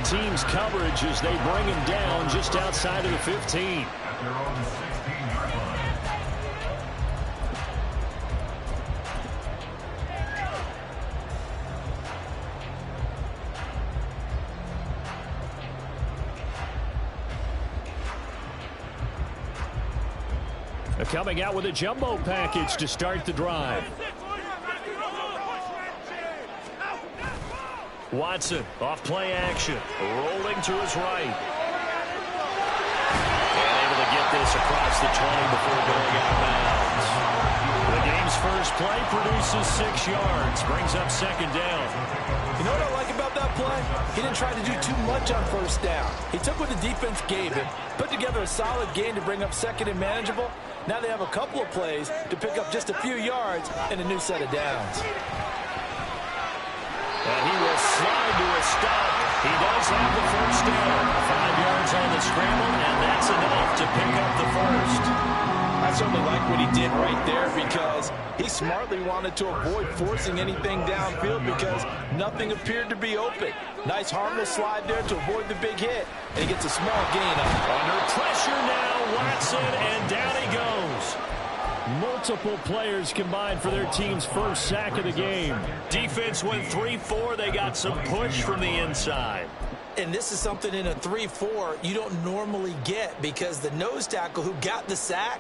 team's coverage as they bring him down just outside of the 15. At their own 16-yard line. Coming out with a jumbo package to start the drive. Watson off play action, rolling to his right. And able to get this across the 20 before going out of bounds. The game's first play produces 6 yards, brings up second down. You know what I like about that play? He didn't try to do too much on first down. He took what the defense gave him, put together a solid game to bring up second and manageable. Now they have a couple of plays to pick up just a few yards and a new set of downs. And he will slide to a stop. He does have the first down. 5 yards on the scramble, and that's enough to pick up the first. I certainly like what he did right there because he smartly wanted to avoid forcing anything downfield because nothing appeared to be open. Nice harmless slide there to avoid the big hit, and he gets a small gain on it. Under pressure now, Watson, and down he goes. Multiple players combined for their team's first sack of the game. Defense went 3-4. They got some push from the inside. And this is something in a 3-4 you don't normally get because the nose tackle who got the sack,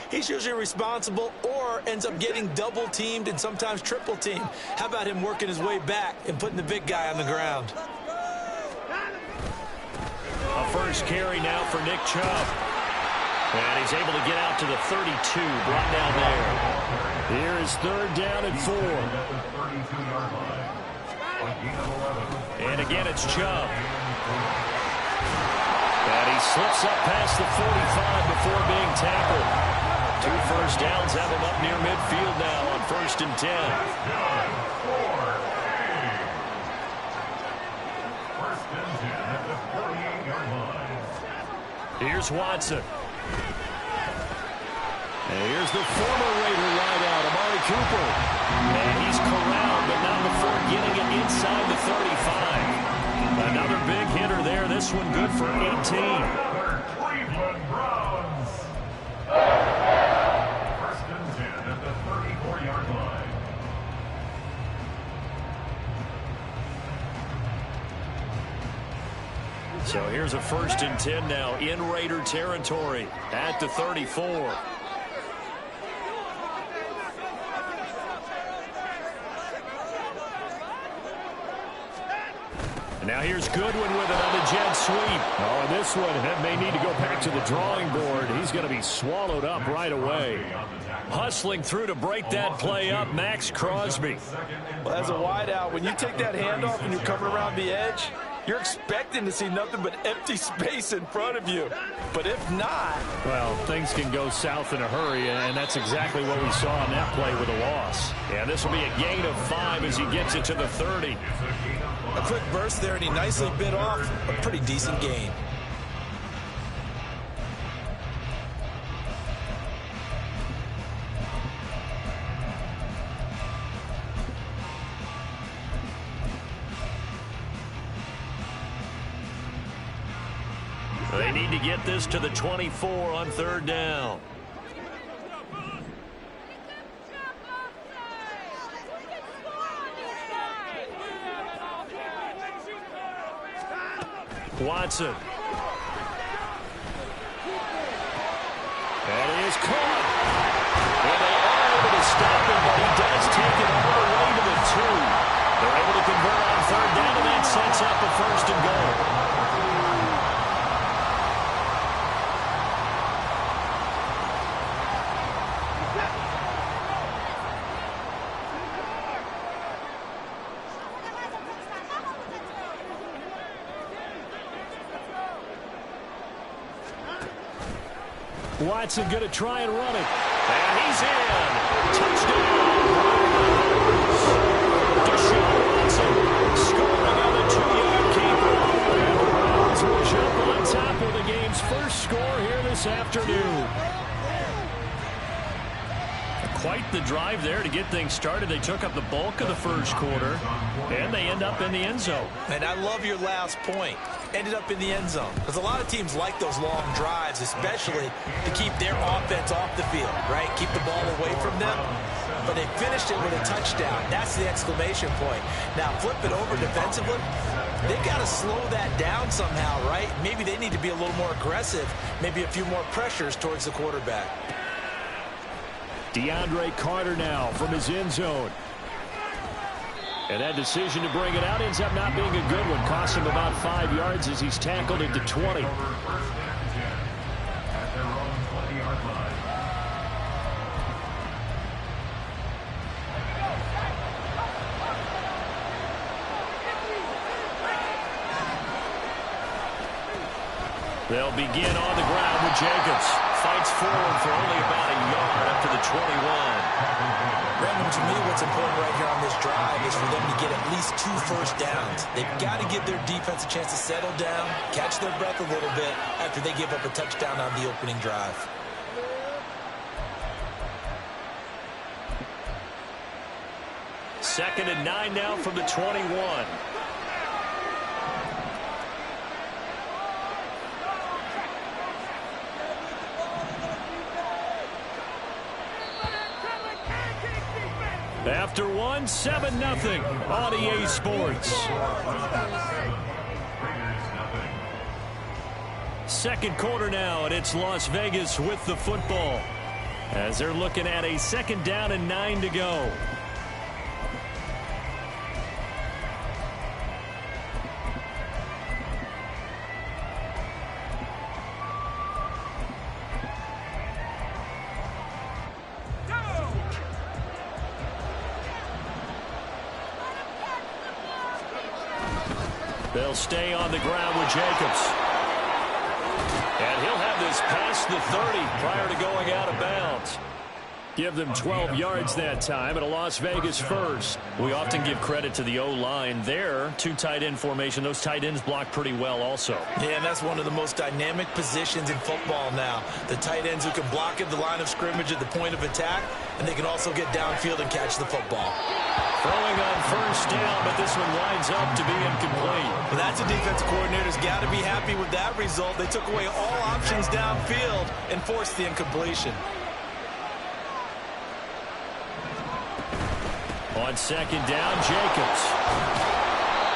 he's usually responsible or ends up getting double teamed and sometimes triple teamed. How about him working his way back and putting the big guy on the ground? A first carry now for Nick Chubb. And he's able to get out to the 32, brought down there. Here is third down and 4. And again, it's Chubb. And he slips up past the 45 before being tackled. 2 first downs have him up near midfield now on 1st and 10. Here's Watson. And here's the former Raider wideout, Amari Cooper. And he's corralled, but not before getting it inside the 35. Another big hitter there. This one good for 18. Cleveland Browns. 1st and 10 at the 34-yard line. So here's a 1st and 10 now in Raider territory at the 34. Now here's Goodwin with another jet sweep. Oh, and this one may need to go back to the drawing board. He's going to be swallowed up right away. Hustling through to break that play up, Max Crosby. Well, as a wideout, when you take that handoff and you're coming around the edge, you're expecting to see nothing but empty space in front of you. But if not... well, things can go south in a hurry, and that's exactly what we saw on that play with a loss. Yeah, this will be a gain of 5 as he gets it to the 30. A quick burst there, and he nicely bit off a pretty decent gain. They need to get this to the 24 on 3rd down. Watson. And he is caught. And they are able to stop him, but he does take it all the way to the 2. They're able to convert on 3rd down, and that sets up a 1st and goal. Watson going to try and run it. And he's in. Touchdown. Deshaun Watson scoring on a 2-yard keeper. And the Browns will jump on top of the game's first score here this afternoon. Quite the drive there to get things started. They took up the bulk of the first quarter, and they end up in the end zone. And I love your last point. ended up in the end zone. Because a lot of teams like those long drives, especially to keep their offense off the field, right? Keep the ball away from them. But they finished it with a touchdown. That's the exclamation point. Now, flip it over defensively. They've got to slow that down somehow, right? Maybe they need to be a little more aggressive, maybe a few more pressures towards the quarterback. DeAndre Carter now from his end zone. And that decision to bring it out ends up not being a good one. Cost him about 5 yards as he's tackled into 20. They'll begin on the ground with Jacobs. Fights forward for only about a yard up to the 21. Brandon, to me, what's important right here on this drive is for them to get at least 2 first downs. They've got to give their defense a chance to settle down, catch their breath a little bit after they give up a touchdown on the opening drive. Second and 9 now from the 21. After one, 7-0 on EA Sports. Second quarter now, and it's Las Vegas with the football as they're looking at a second down and 9 to go. They'll stay on the ground with Jacobs. And he'll have this past the 30 prior to going out of bounds. Give them 12 yards that time at a Las Vegas first. We often give credit to the O-line there. 2 tight end formation. Those tight ends block pretty well also. Yeah, and that's one of the most dynamic positions in football now. The tight ends who can block at the line of scrimmage at the point of attack, and they can also get downfield and catch the football. Throwing on first down, but this one winds up to be incomplete. Well, that's a defensive coordinator's got to be happy with that result. They took away all options downfield and forced the incompletion. On second down, Jacobs.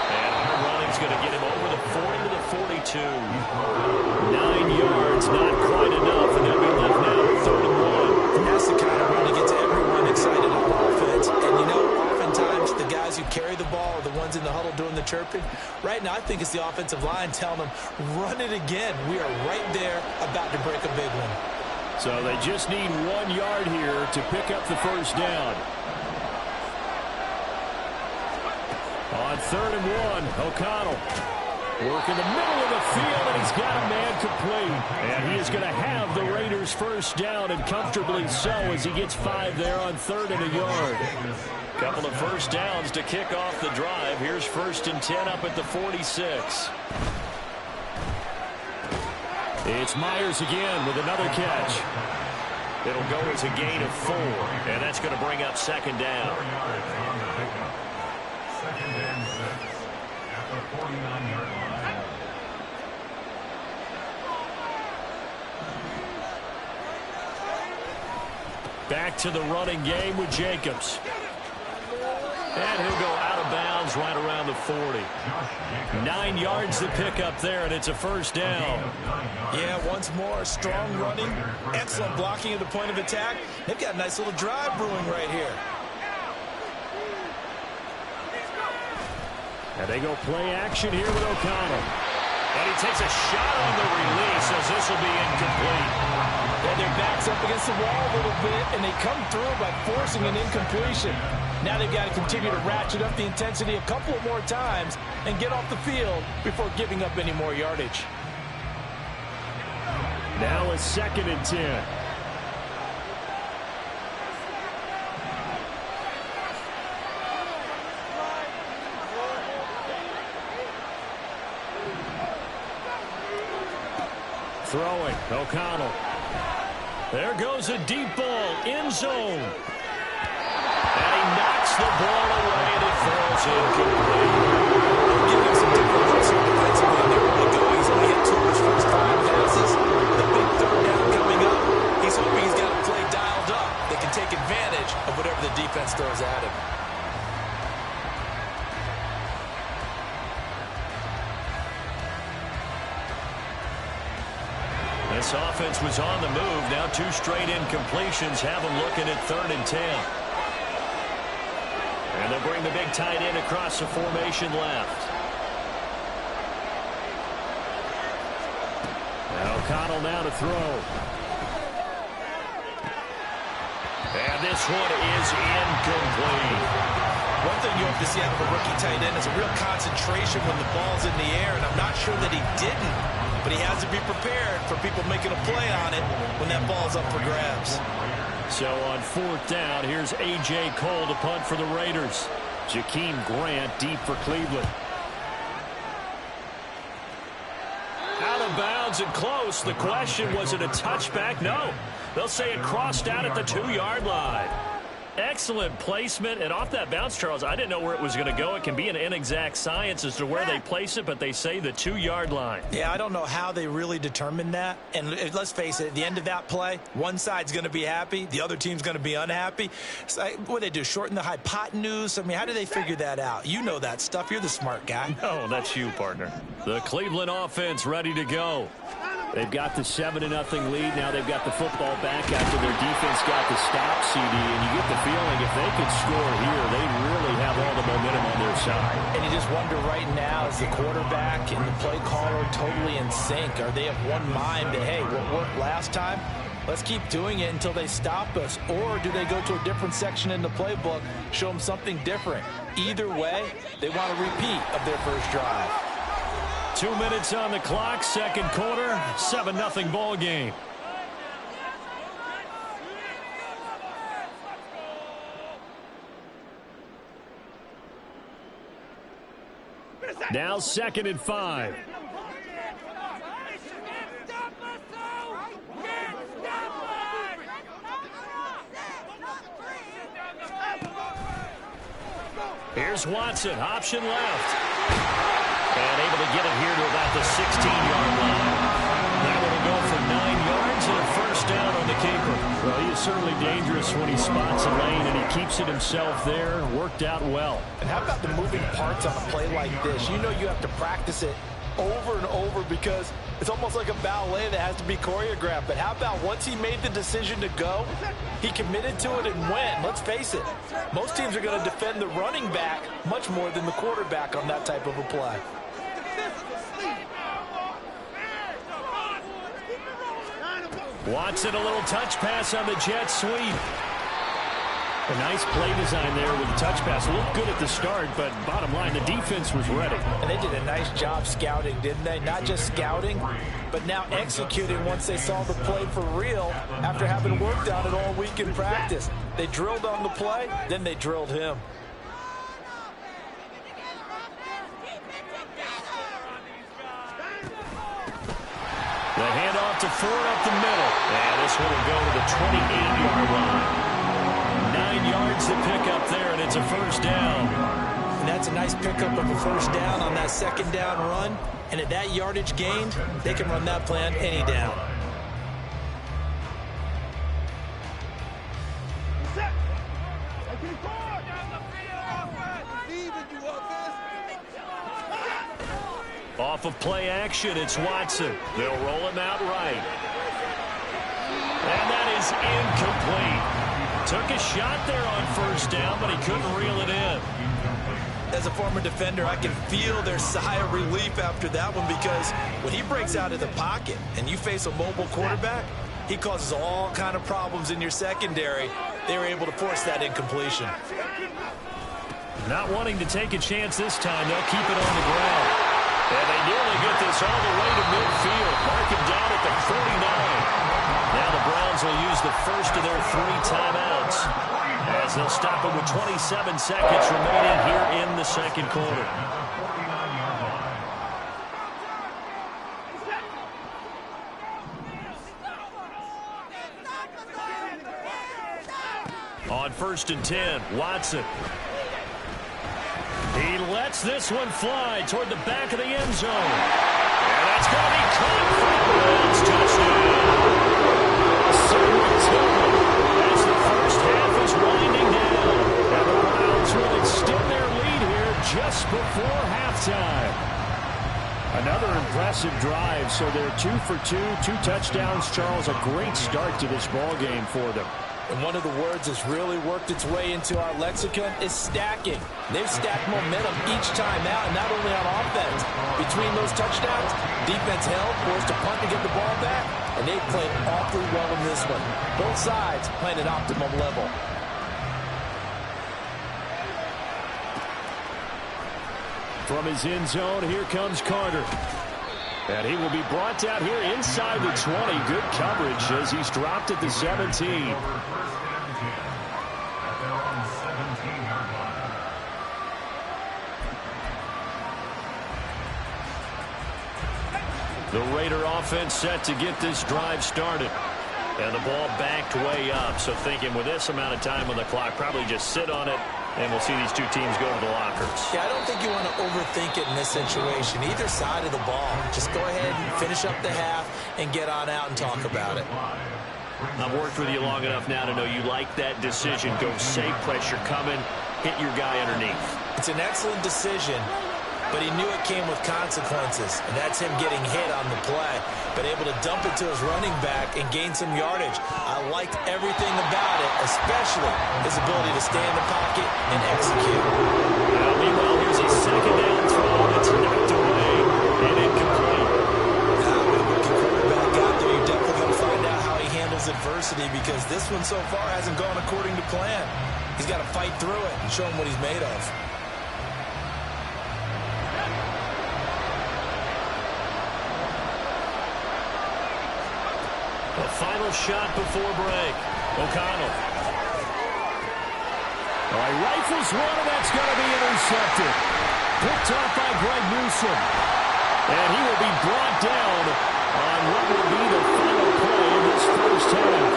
And hard running's going to get him over the 40 to the 42. 9 yards, not quite enough, and they'll be left now at 3rd and 1. That's the kind of run that gets everyone excited on offense. And, you know, oftentimes the guys who carry the ball are the ones in the huddle doing the chirping. Right now, I think it's the offensive line telling them, run it again. We are right there about to break a big one. So they just need 1 yard here to pick up the first down. On 3rd and 1, O'Connell working the middle of the field, and he's got a man complete. And he is going to have the Raiders first down, and comfortably so, as he gets 5 there on 3rd and a yard. Couple of first downs to kick off the drive. Here's 1st and 10 up at the 46. It's Myers again with another catch. It'll go as a gain of 4, and that's going to bring up 2nd down. 2nd and 6 at the 49-yard line. Back to the running game with Jacobs. And he'll go out of bounds right around the 40. 9 yards to pick up there, and it's a first down. Yeah, once more, strong running, excellent blocking at the point of attack. They've got a nice little drive brewing right here. And they go play action here with O'Connell. And he takes a shot on the release as this will be incomplete. And their back's up against the wall a little bit, and they come through by forcing an incompletion. Now they've got to continue to ratchet up the intensity a couple of more times and get off the field before giving up any more yardage. Now a 2nd and 10. Throwing, O'Connell. There goes a deep ball, end zone. And he knocks the ball away, and it falls incomplete. Giving some different looks defensively, and they're really This offense was on the move. Now 2 straight incompletions have them looking at 3rd and 10. And they'll bring the big tight end across the formation left. Now O'Connell now to throw. And this one is incomplete. One thing you have to see out of a rookie tight end is a real concentration when the ball's in the air, and I'm not sure that he didn't, but he has to be prepared for people making a play on it when that ball's up for grabs. So on 4th down, here's A.J. Cole to punt for the Raiders. Jakeem Grant deep for Cleveland. Out of bounds and close. The question, was it a touchback? No. They'll say it crossed out at the 2-yard line. Excellent placement, and off that bounce, Charles, I didn't know where it was going to go. It can be an inexact science as to where they place it, but they say the 2-yard line. Yeah, I don't know how they really determined that. And let's face it, at the end of that play, one side's going to be happy, the other team's going to be unhappy. So what do they do, shorten the hypotenuse? I mean, how do they figure that out? You know that stuff. You're the smart guy. No, that's you, partner. The Cleveland offense ready to go. They've got the 7-0 lead. Now they've got the football back after their defense got the stop, CD. And you get the feeling if they could score here, they really have all the momentum on their side. And you just wonder right now, is the quarterback and the play caller totally in sync? Are they of one mind that, hey, what worked last time? Let's keep doing it until they stop us. Or do they go to a different section in the playbook, show them something different? Either way, they want a repeat of their first drive. 2 minutes on the clock, 2nd quarter, 7-0 ball game. Now 2nd and 5. Here's Watson, option left. And able to get it here to about the 16-yard line. That one will go for 9 yards and a first down on the keeper. Well, he is certainly dangerous when he spots a lane, and he keeps it himself there. Worked out well. And how about the moving parts on a play like this? You know you have to practice it over and over because it's almost like a ballet that has to be choreographed. But how about once he made the decision to go, he committed to it and went. Let's face it, most teams are going to defend the running back much more than the quarterback on that type of a play. Watson, a little touch pass on the jet sweep. A nice play design there with the touch pass. Looked good at the start, but bottom line, the defense was ready. And they did a nice job scouting, didn't they? Not just scouting, but now executing once they saw the play for real after having worked on it all week in practice. They drilled on the play, then they drilled him. The handoff to Ford up the middle. And this one will go to the 28-yard line. 9 yards to pick up there, and it's a first down. And that's a nice pickup of a first down on that 2nd down run. And at that yardage gained, they can run that play on any down. Off of play action, it's Watson. They'll roll him out right. And that is incomplete. Took a shot there on first down, but he couldn't reel it in. As a former defender, I can feel their sigh of relief after that one because when he breaks out of the pocket and you face a mobile quarterback, he causes all kind of problems in your secondary. They were able to force that incompletion. Not wanting to take a chance this time, they'll keep it on the ground. And they nearly get this all the way to midfield. Mark him down at the 49. Now the Browns will use the first of their 3 timeouts as they'll stop it with 27 seconds remaining here in the 2nd quarter. On 1st and 10, Watson. He lets this one fly toward the back of the end zone. And that's going to be caught for the Browns. Touchdown. Certainly as the first half is winding down. And the Browns will extend their lead here just before halftime. I Another impressive drive, so they're 2 for 2, 2 touchdowns. Charles, a great start to this ball game for them. And one of the words that's really worked its way into our lexicon is stacking. They've stacked momentum each time out, and not only on offense. Between those touchdowns, defense held, forced a punt to get the ball back, and they played awfully well in this one. Both sides playing at optimum level. From his end zone, here comes Carter. And he will be brought down here inside the 20. Good coverage as he's dropped at the 17. The Raider offense set to get this drive started. And the ball backed way up. So thinking with this amount of time on the clock, probably just sit on it, and we'll see these two teams go to the lockers. Yeah, I don't think you want to overthink it in this situation. Either side of the ball. Just go ahead and finish up the half and get on out and talk about it. I've worked with you long enough now to know you like that decision. Go safe, pressure coming, hit your guy underneath. It's an excellent decision, but he knew it came with consequences, and that's him getting hit on the play, but able to dump it to his running back and gain some yardage. I liked everything about it, especially his ability to stay in the pocket and execute. Now, meanwhile, here's a second down throw that's knocked away and incomplete. Now, with a rookie quarterback out there, you're definitely going to find out how he handles adversity, because this one so far hasn't gone according to plan. He's got to fight through it and show him what he's made of. The final shot before break. O'Connell. All right, rifles one, and that's going to be intercepted. Picked off by Greg Newsome. And he will be brought down on what will be the final play of this first half.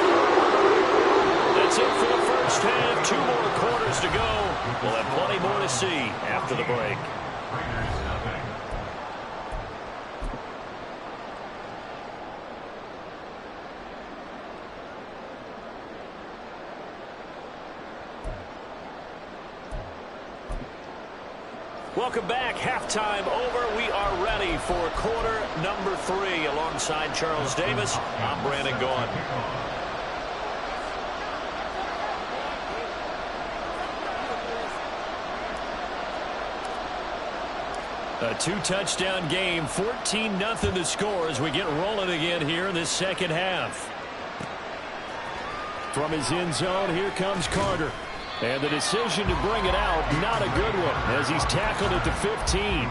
That's it for the first half. 2 more quarters to go. We'll have plenty more to see after the break. Welcome back. Halftime over. We are ready for quarter number 3. Alongside Charles Davis, I'm Brandon Gaughan. A 2-touchdown game, 14-0 the score as we get rolling again here in this second half. From his end zone, here comes Carter. And the decision to bring it out, not a good one, as he's tackled at the 15.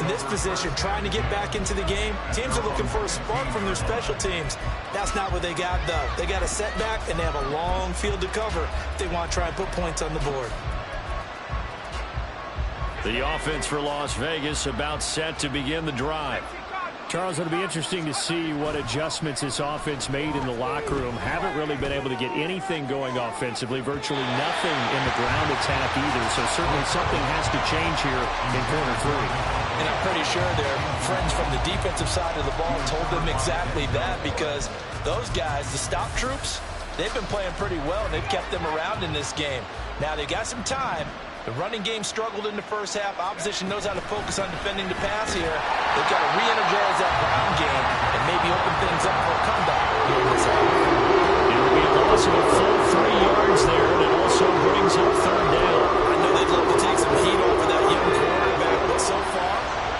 In this position, trying to get back into the game, teams are looking for a spark from their special teams. That's not what they got, though. They got a setback, and they have a long field to cover if they want to try and put points on the board. The offense for Las Vegas about set to begin the drive. Charles, it'll be interesting to see what adjustments this offense made in the locker room. Haven't really been able to get anything going offensively, virtually nothing in the ground attack either. So certainly something has to change here in quarter 3. And I'm pretty sure their friends from the defensive side of the ball told them exactly that, because those guys, the stop troops, they've been playing pretty well. They've kept them around in this game. Now they've got some time. The running game struggled in the first half. Opposition knows how to focus on defending the pass here. They've got to re-energize that ground game and maybe open things up for a comeback here in this half. It will be a loss of a full 3 yards there, and it also brings up third down. I know they'd love to take some heat off of that young quarterback, but so far,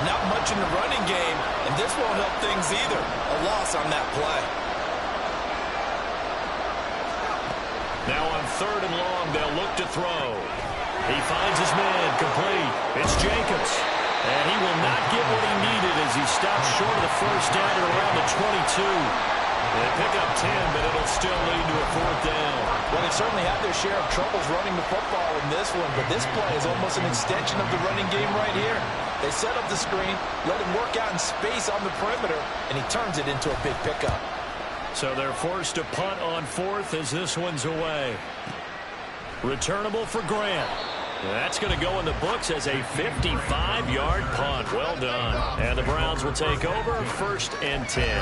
not much in the running game, and this won't help things either. A loss on that play. Now on 3rd and long, they'll look to throw. He finds his man, complete. It's Jacobs. And he will not get what he needed as he stops short of the first down at around the 22. They pick up 10, but it'll still lead to a 4th down. Well, they certainly have their share of troubles running the football in this one, but this play is almost an extension of the running game right here. They set up the screen, let him work out in space on the perimeter, and he turns it into a big pickup. So they're forced to punt on 4th as this one's away. Returnable for Grant. That's going to go in the books as a 55-yard punt. Well done. And the Browns will take over 1st and 10.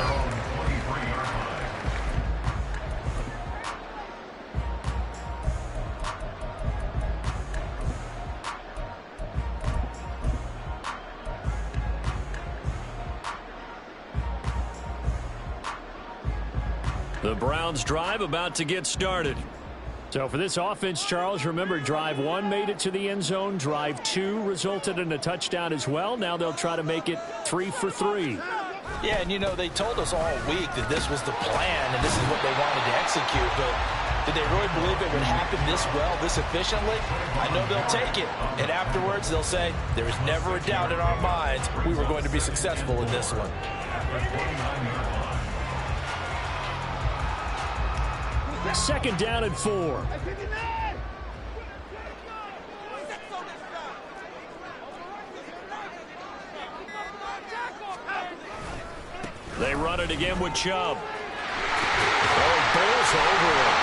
The Browns drive about to get started. So for this offense, Charles, remember drive 1 made it to the end zone. Drive 2 resulted in a touchdown as well. Now they'll try to make it 3 for 3. Yeah, and you know, they told us all week that this was the plan and this is what they wanted to execute, but did they really believe it would happen this well, this efficiently? I know they'll take it, and afterwards they'll say, there was never a doubt in our minds we were going to be successful in this one. Second down and 4. They run it again with Chubb. Oh, Bulls over him.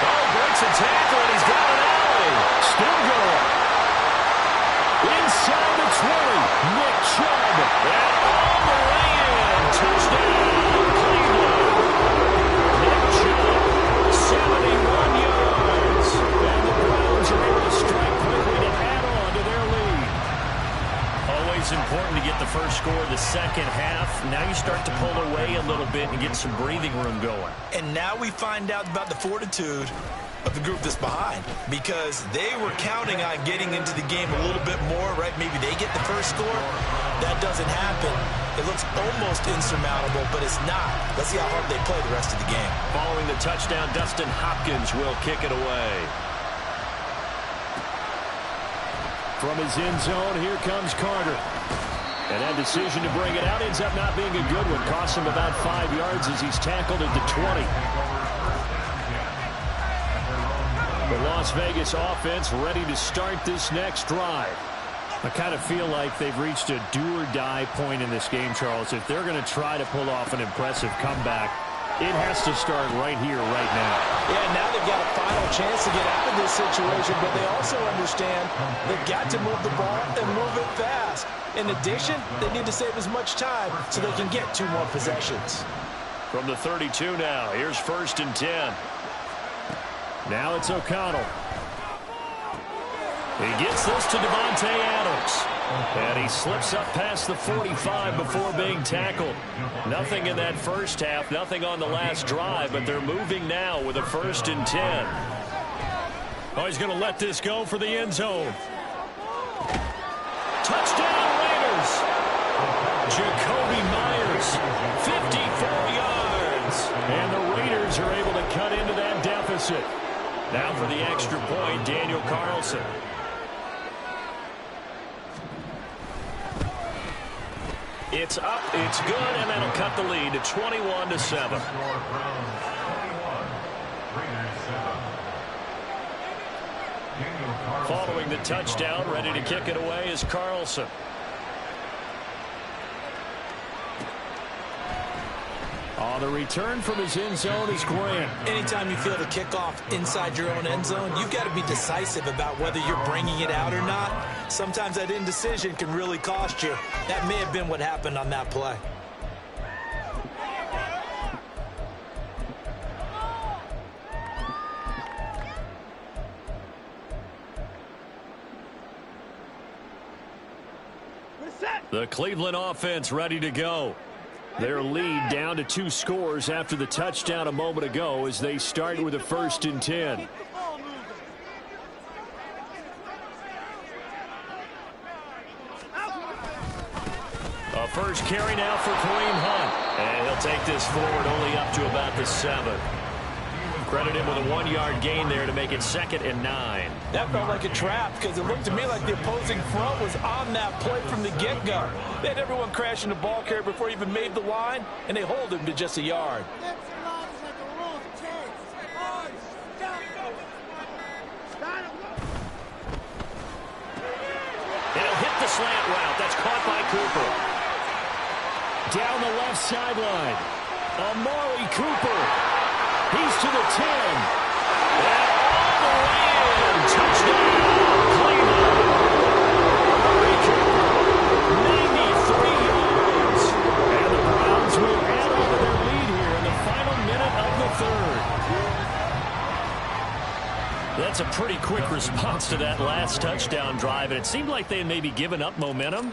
Oh, breaks a tackle, and he's got an alley. Still going. Inside the 20. Nick Chubb. And all the way in. Touchdown, Cleveland. Nick Chubb, 71 yards. And the Browns are able to strike quickly to add on to their lead. Always important to get the first score of the second half. Now you start to pull away a little bit and get some breathing room going. And now we find out about the fortitude of the group that's behind, because they were counting on getting into the game a little bit more, right? Maybe they get the first score. That doesn't happen. It looks almost insurmountable, but it's not. Let's see how hard they play the rest of the game. Following the touchdown, Dustin Hopkins will kick it away. From his end zone, here comes Carter. And that decision to bring it out ends up not being a good one. Costs him about 5 yards as he's tackled at the 20. The Las Vegas offense ready to start this next drive. I kind of feel like they've reached a do-or-die point in this game, Charles. If they're going to try to pull off an impressive comeback, it has to start right here, right now. Yeah, now they've got a final chance to get out of this situation, but they also understand they've got to move the ball and move it fast. In addition, they need to save as much time so they can get 2 more possessions. From the 32 now, here's 1st and 10. Now it's O'Connell. He gets this to Devontae Adams. And he slips up past the 45 before being tackled. Nothing in that first half, nothing on the last drive, but they're moving now with a 1st and 10. Oh, he's going to let this go for the end zone. Touchdown Raiders. Jacoby Myers, 54 yards. And the Raiders are able to cut into that deficit. Now for the extra point, Daniel Carlson. It's up, it's good, and that'll cut the lead to 21-7. Following the touchdown, ready to kick it away is Carlson. On the return from his end zone is Grant. Anytime you feel the kickoff inside your own end zone, you've got to be decisive about whether you're bringing it out or not. Sometimes that indecision can really cost you. That may have been what happened on that play. The Cleveland offense ready to go. Their lead down to 2 scores after the touchdown a moment ago as they start with a 1st and 10. A first carry now for Kareem Hunt. And he'll take this forward only up to about the 7. Credit him with a 1-yard gain there to make it 2nd and 9. That felt like a trap because it looked to me like the opposing front was on that play from the get-go. They had everyone crashing the ball carrier before he even made the line, and they hold him to just a yard. It'll hit the slant route. That's caught by Cooper. Down the left sideline. Amari Cooper. He's to the 10. And all the way in. Touchdown, Cleveland. Amari Cooper, 93 yards. And the Browns will add on to their lead here in the final minute of the 3rd. That's a pretty quick response to that last touchdown drive, and it seemed like they had maybe given up momentum.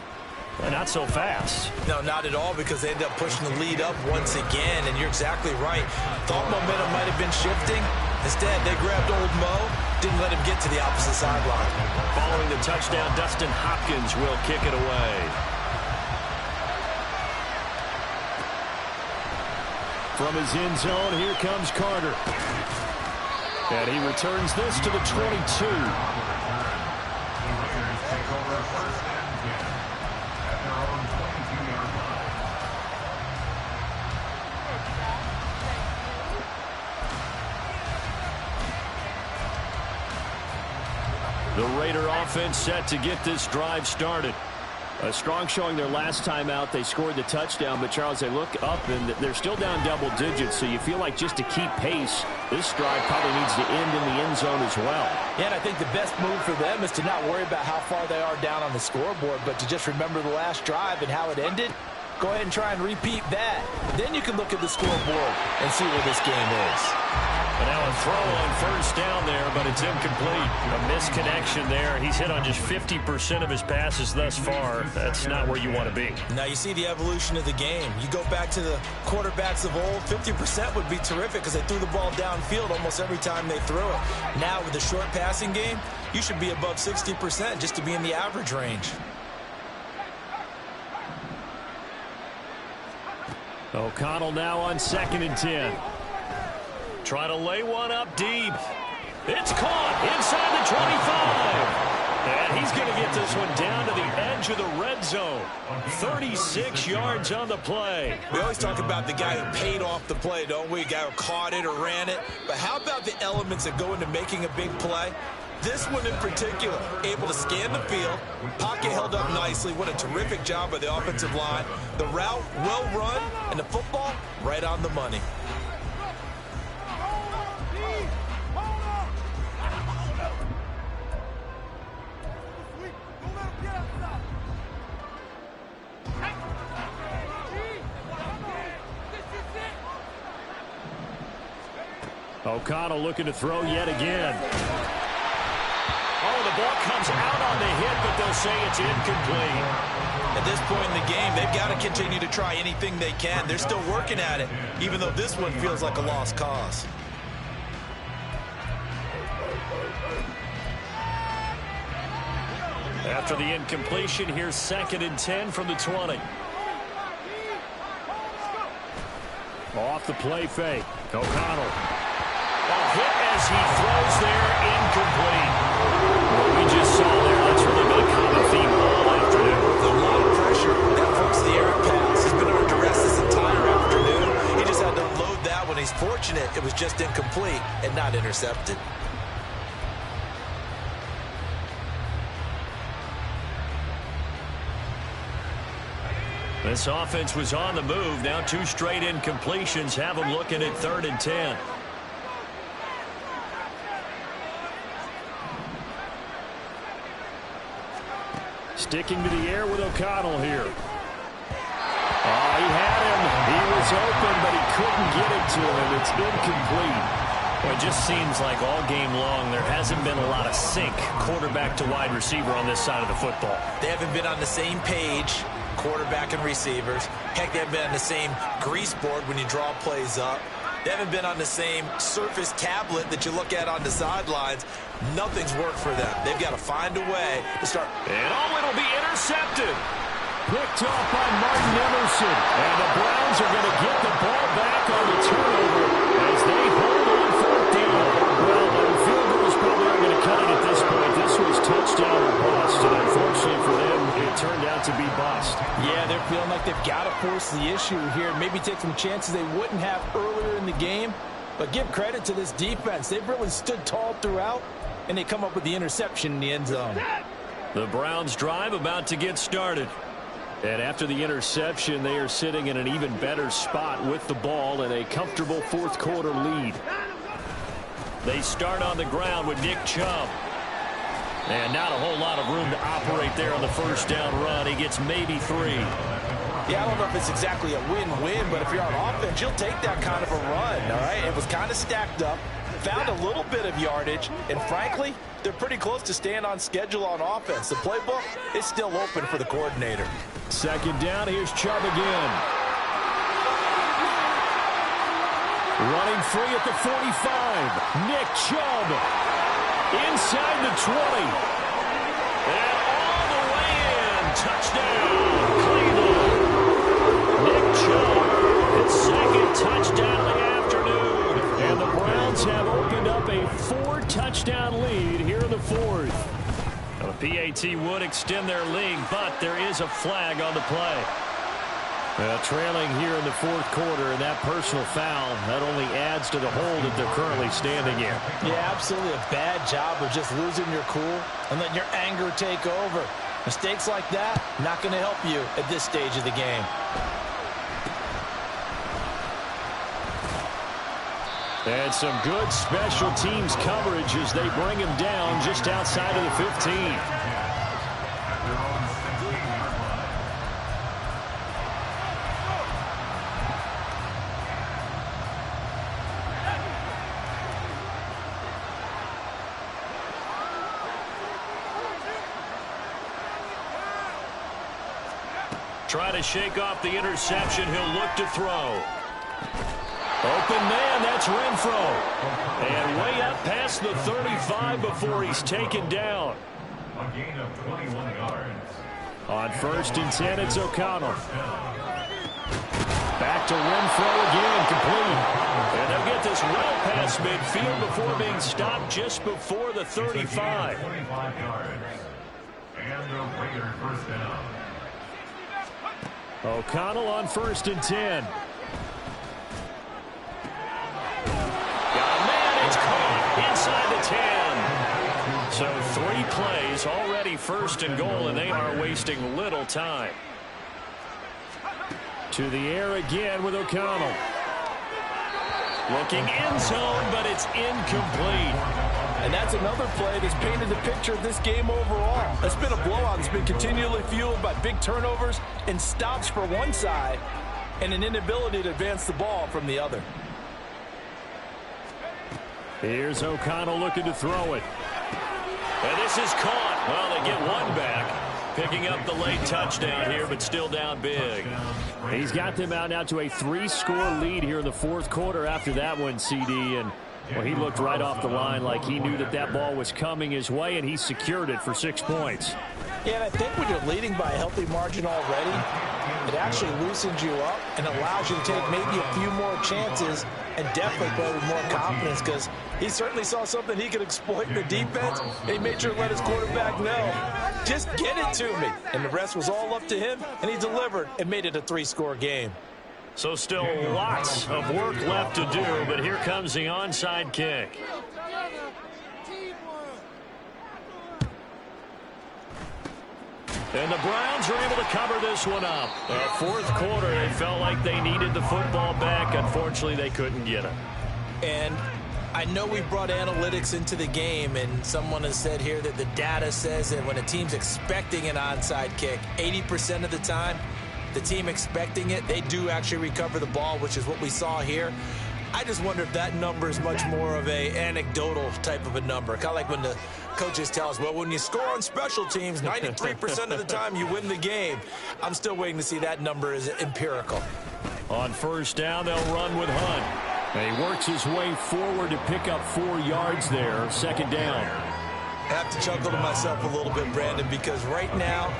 Not so fast. No, not at all, because they end up pushing the lead up once again, and you're exactly right. Thought momentum might have been shifting. Instead, they grabbed old Mo, didn't let him get to the opposite sideline. Following the touchdown, Dustin Hopkins will kick it away. From his end zone, here comes Carter. And he returns this to the 22. The Raider offense set to get this drive started. A strong showing their last time out. They scored the touchdown, but Charles, they look up and they're still down double digits, so you feel like just to keep pace, this drive probably needs to end in the end zone as well. Yeah, and I think the best move for them is to not worry about how far they are down on the scoreboard, but to just remember the last drive and how it ended. Go ahead and try and repeat that. Then you can look at the scoreboard and see where this game is. But now a throw on first down there, but it's incomplete. A misconnection there. He's hit on just 50% of his passes thus far. That's not where you want to be. Now you see the evolution of the game. You go back to the quarterbacks of old, 50% would be terrific because they threw the ball downfield almost every time they threw it. Now with the short passing game, you should be above 60% just to be in the average range. O'Connell now on 2nd and 10. Trying to lay one up deep. It's caught inside the 25. And he's going to get this one down to the edge of the red zone. 36 yards on the play. We always talk about the guy who paid off the play, don't we? A guy who caught it or ran it. But how about the elements that go into making a big play? This one in particular, able to scan the field, pocket held up nicely. What a terrific job by the offensive line. The route, well run, and the football, right on the money. O'Connell looking to throw yet again. Oh, the ball comes out on the hit, but they'll say it's incomplete. At this point in the game, they've got to continue to try anything they can. They're still working at it, even though this one feels like a lost cause. After the incompletion, here's 2nd and 10 from the 20. Off the play fake. O'Connell. Hit as he throws there, incomplete. What we just saw there, that's really been a common theme all afternoon. A lot of pressure. That forced the errant pass. He's been under duress this entire afternoon. He just had to unload that one. He's fortunate it was just incomplete and not intercepted. This offense was on the move. Now 2 straight incompletions have them looking at 3rd and 10. Sticking to the air with O'Connell here. Oh, he had him. He was open, but he couldn't get it to him. It's incomplete. Well, it just seems like all game long there hasn't been a lot of sync quarterback to wide receiver on this side of the football. They haven't been on the same page, quarterback and receivers. Heck, they haven't been on the same grease board when you draw plays up. They haven't been on the same Surface tablet that you look at on the sidelines. Nothing's worked for them. They've got to find a way to start. And it'll be intercepted. Picked off by Martin Emerson. And the Browns are going to get the ball back on the turnover as they hold on 4th down. Well, the field goals probably aren't going to cut it at this point. This was touchdown or bust, and unfortunately for them, it turned out to be bust. Yeah, they're feeling like they've got to force the issue here and maybe take some chances they wouldn't have earlier in the game. But give credit to this defense. They've really stood tall throughout, and they come up with the interception in the end zone. The Browns drive about to get started. And after the interception, they are sitting in an even better spot with the ball and a comfortable 4th quarter lead. They start on the ground with Nick Chubb. And not a whole lot of room to operate there on the first down run. He gets maybe 3. Yeah, I don't know if it's exactly a win-win, but if you're on offense, you'll take that kind of a run, all right? It was kind of stacked up. found a little bit of yardage, and frankly, they're pretty close to staying on schedule on offense. The playbook is still open for the coordinator. Second down, here's Chubb again. Running free at the 45. Nick Chubb inside the 20. And all the way in. Touchdown, Cleveland. Nick Chubb, his second touchdown of the afternoon. And the Browns have opened up a 4-touchdown lead here in the fourth. Now, the PAT would extend their lead, but there is a flag on the play. Trailing here in the fourth quarter, and that personal foul, that only adds to the hole that they're currently standing in. Yeah, absolutely a bad job of just losing your cool and letting your anger take over. Mistakes like that, not going to help you at this stage of the game. And some good special teams coverage as they bring him down just outside of the 15. Try to shake off the interception. He'll look to throw. Open man, that's Renfro. And way up past the 35 before he's taken down. A gain of 21 yards. On 1st and 10, it's O'Connell. Back to Renfro again, complete. And they'll get this well past midfield before being stopped just before the 35. 25 yards. And the Raiders first down. O'Connell on 1st and 10. It's caught inside the 10. So 3 plays already 1st and goal, and they are wasting little time. To the air again with O'Connell. Looking end zone, but it's incomplete. And that's another play that's painted the picture of this game overall. It's been a blowout that's been continually fueled by big turnovers and stops for one side and an inability to advance the ball from the other. Here's O'Connell looking to throw it. And this is caught. Well, they get one back. Picking up the late touchdown here, but still down big. He's got them out now to a 3-score lead here in the fourth quarter after that one, CD. And, well, he looked right off the line like he knew that that ball was coming his way, and he secured it for 6 points. Yeah, and I think when you're leading by a healthy margin already, it actually loosens you up and allows you to take maybe a few more chances and definitely play with more confidence, because he certainly saw something he could exploit in the defense. He made sure to let his quarterback know, just get it to me. And the rest was all up to him, and he delivered and made it a 3-score game. So still lots of work left to do, but here comes the onside kick. And the Browns are able to cover this one up. Fourth quarter, they felt like they needed the football back. Unfortunately, they couldn't get it. And I know we brought analytics into the game, and someone has said here that the data says that when a team's expecting an onside kick, 80% of the time, the team expecting it, they do actually recover the ball, which is what we saw here. I just wonder if that number is much more of a anecdotal type of a number. Kind of like when the coaches tell us, well, when you score on special teams, 93% of the time you win the game. I'm still waiting to see that number is empirical. On first down, they'll run with Hunt. And he works his way forward to pick up 4 yards there. Second down. I have to chuckle to myself a little bit, Brandon, because right now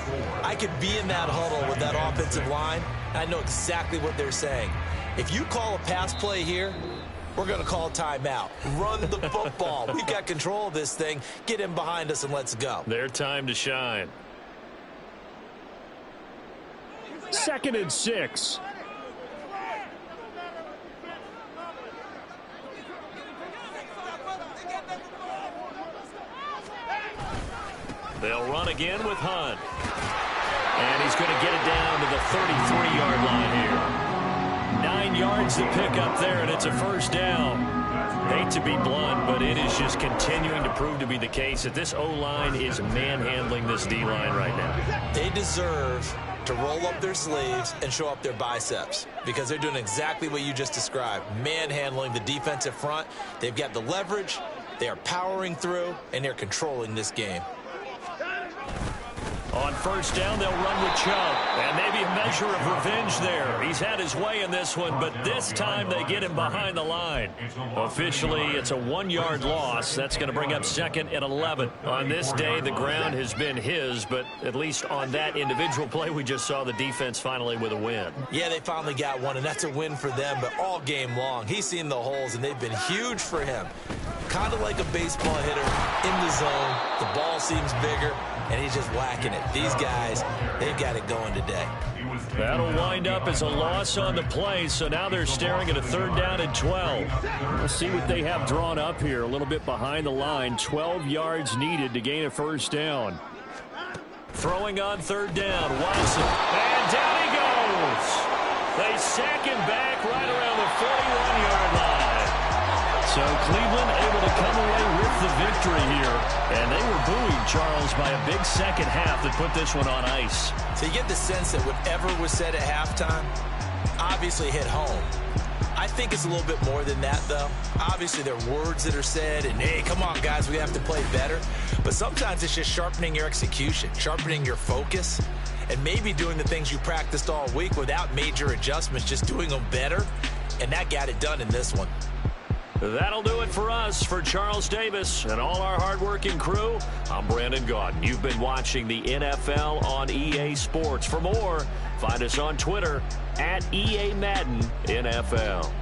I could be in that huddle with that offensive line, and I know exactly what they're saying. If you call a pass play here, we're going to call timeout. Run the football. We've got control of this thing. Get in behind us and let's go. Their time to shine. 2nd and 6. They'll run again with Hunt. And he's going to get it down to the 33-yard line here. 9 yards to pick up there, and it's a first down. Hate to be blunt, but it is just continuing to prove to be the case that this O-line is manhandling this D-line right now. They deserve to roll up their sleeves and show up their biceps because they're doing exactly what you just described, manhandling the defensive front. They've got the leverage, they are powering through, and they're controlling this game. On first down, they'll run with Chubb. And maybe a measure of revenge there. He's had his way in this one, but this time they get him behind the line. Officially, it's a 1-yard loss. That's going to bring up 2nd and 11. On this day, the ground has been his, but at least on that individual play, we just saw the defense finally with a win. Yeah, they finally got one, and that's a win for them, but all game long, he's seen the holes, and they've been huge for him. Kind of like a baseball hitter in the zone. The ball seems bigger, and he's just whacking it. These guys, they've got it going today. That'll wind up as a loss on the play, so now they're staring at a 3rd down and 12. We'll see what they have drawn up here. A little bit behind the line. 12 yards needed to gain a 1st down. Throwing on 3rd down, Watson. And down he goes. They sack him back right around the 41-yard line. So Cleveland able to come away with the victory here. And they were buoyed, Charles, by a big second half that put this one on ice. So you get the sense that whatever was said at halftime obviously hit home. I think it's a little bit more than that, though. Obviously, there are words that are said, and, hey, come on, guys, we have to play better. But sometimes it's just sharpening your execution, sharpening your focus, and maybe doing the things you practiced all week without major adjustments, just doing them better. And that got it done in this one. That'll do it for us. For Charles Davis and all our hardworking crew, I'm Brandon Gaudin. You've been watching the NFL on EA Sports. For more, find us on Twitter at EA Madden NFL.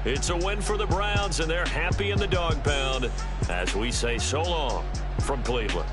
It's a win for the Browns, and they're happy in the dog pound as we say so long from Cleveland.